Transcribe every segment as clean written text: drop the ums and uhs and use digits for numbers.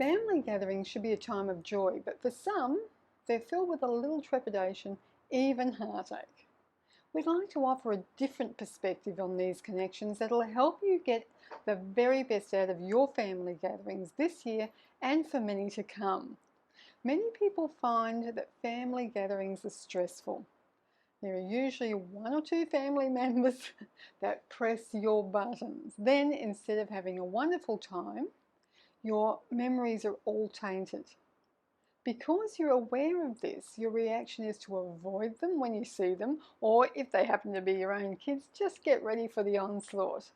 Family gatherings should be a time of joy, but for some, they're filled with a little trepidation, even heartache. We'd like to offer a different perspective on these connections that'll help you get the very best out of your family gatherings this year and for many to come. Many people find that family gatherings are stressful. There are usually one or two family members that press your buttons. Then, instead of having a wonderful time, your memories are all tainted. Because you're aware of this, your reaction is to avoid them when you see them, or if they happen to be your own kids, just get ready for the onslaught.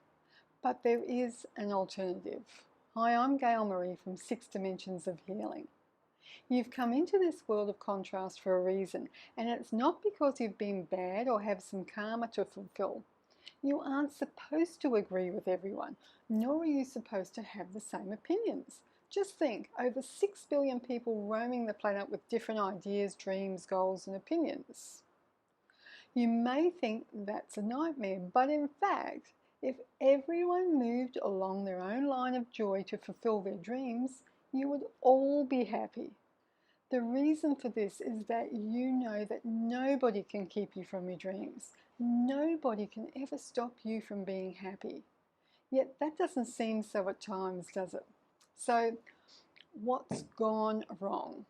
But there is an alternative. Hi, I'm Gail Marie from Six Dimensions of Healing. You've come into this world of contrast for a reason, and it's not because you've been bad or have some karma to fulfill. You aren't supposed to agree with everyone, nor are you supposed to have the same opinions. Just think, over 6 billion people roaming the planet with different ideas, dreams, goals, and opinions. You may think that's a nightmare, but in fact, if everyone moved along their own line of joy to fulfill their dreams, you would all be happy. The reason for this is that you know that nobody can keep you from your dreams. Nobody can ever stop you from being happy. Yet that doesn't seem so at times, does it? So, what's gone wrong?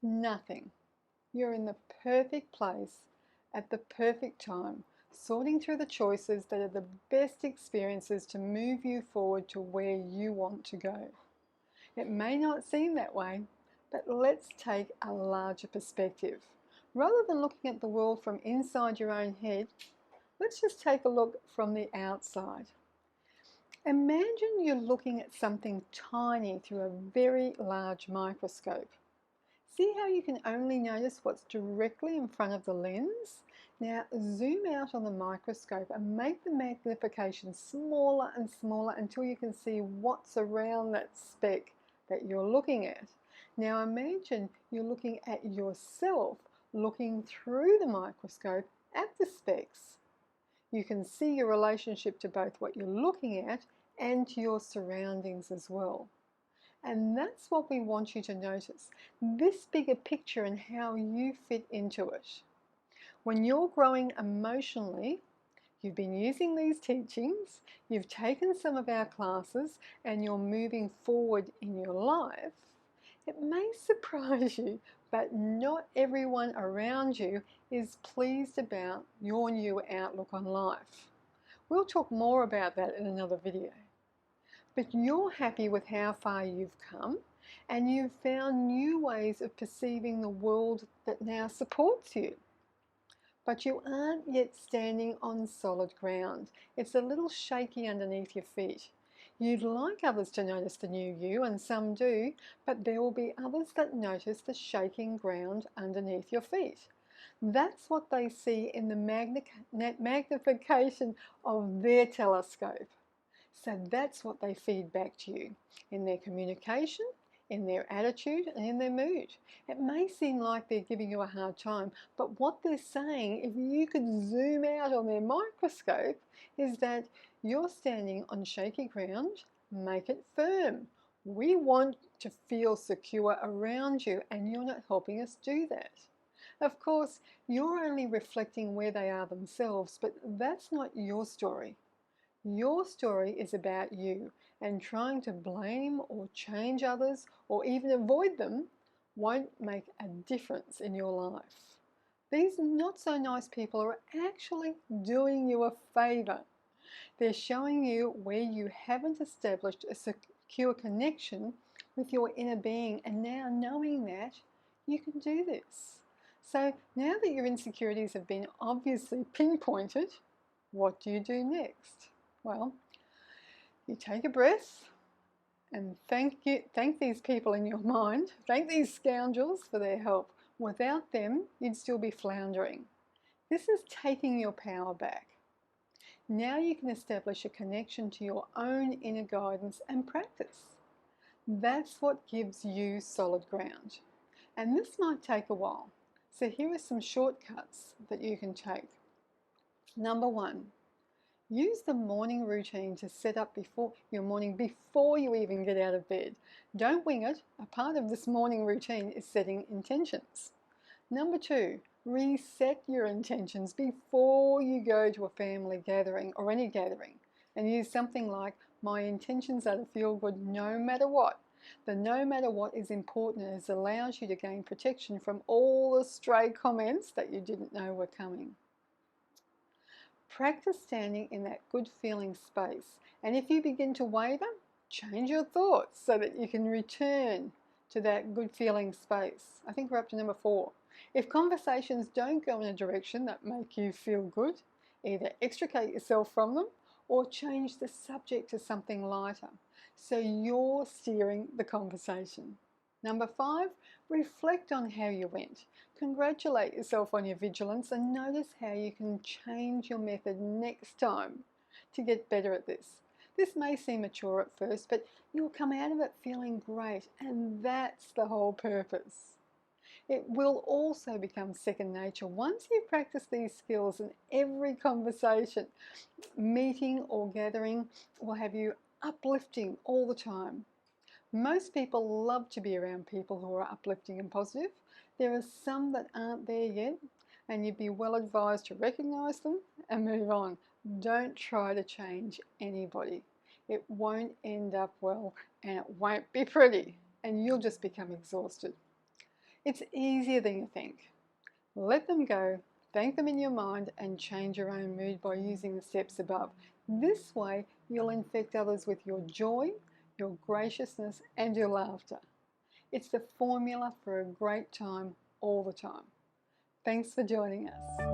Nothing. You're in the perfect place at the perfect time, sorting through the choices that are the best experiences to move you forward to where you want to go. It may not seem that way, but let's take a larger perspective. Rather than looking at the world from inside your own head, let's just take a look from the outside. Imagine you're looking at something tiny through a very large microscope. See how you can only notice what's directly in front of the lens? Now zoom out on the microscope and make the magnification smaller and smaller until you can see what's around that speck that you're looking at. Now imagine you're looking at yourself, looking through the microscope at the specks. You can see your relationship to both what you're looking at and to your surroundings as well. And that's what we want you to notice, this bigger picture and how you fit into it. When you're growing emotionally, you've been using these teachings, you've taken some of our classes, and you're moving forward in your life, it may surprise you, but not everyone around you is pleased about your new outlook on life. We'll talk more about that in another video. But you're happy with how far you've come, and you've found new ways of perceiving the world that now supports you. But you aren't yet standing on solid ground. It's a little shaky underneath your feet. You'd like others to notice the new you, and some do, but there will be others that notice the shaking ground underneath your feet. That's what they see in the magnification of their telescope. So that's what they feed back to you in their communication, in their attitude, and in their mood. It may seem like they're giving you a hard time, but what they're saying, if you could zoom out on their microscope, is that you're standing on shaky ground, make it firm. We want to feel secure around you, and you're not helping us do that. Of course, you're only reflecting where they are themselves, but that's not your story. Your story is about you, and trying to blame or change others or even avoid them won't make a difference in your life. These not so nice people are actually doing you a favour. They're showing you where you haven't established a secure connection with your inner being, and now knowing that, you can do this. So now that your insecurities have been obviously pinpointed, what do you do next? Well, you take a breath and thank these people in your mind, thank these scoundrels for their help. Without them, you'd still be floundering. This is taking your power back. Now you can establish a connection to your own inner guidance and practice. That's what gives you solid ground. And this might take a while. So here are some shortcuts that you can take. Number one, Use the morning routine to set up your morning before you even get out of bed. Don't wing it. A part of this morning routine is setting intentions. Number 2, reset your intentions before you go to a family gathering or any gathering, and use something like, my intentions are to feel good no matter what. The no matter what is important as it allows you to gain protection from all the stray comments that you didn't know were coming. Practice standing in that good feeling space, and if you begin to waver, change your thoughts so that you can return to that good feeling space. I think we're up to number 4. If conversations don't go in a direction that make you feel good, either extricate yourself from them or change the subject to something lighter, so you're steering the conversation. Number 5, reflect on how you went. Congratulate yourself on your vigilance and notice how you can change your method next time to get better at this. This may seem mature at first, but you'll come out of it feeling great, and that's the whole purpose. It will also become second nature once you've practiced these skills, and every conversation, meeting or gathering will have you uplifting all the time. Most people love to be around people who are uplifting and positive. There are some that aren't there yet, and you'd be well advised to recognise them and move on. Don't try to change anybody. It won't end up well, and it won't be pretty, and you'll just become exhausted. It's easier than you think. Let them go, thank them in your mind, and change your own mood by using the steps above. This way, you'll infect others with your joy, your graciousness, and your laughter. It's the formula for a great time all the time. Thanks for joining us.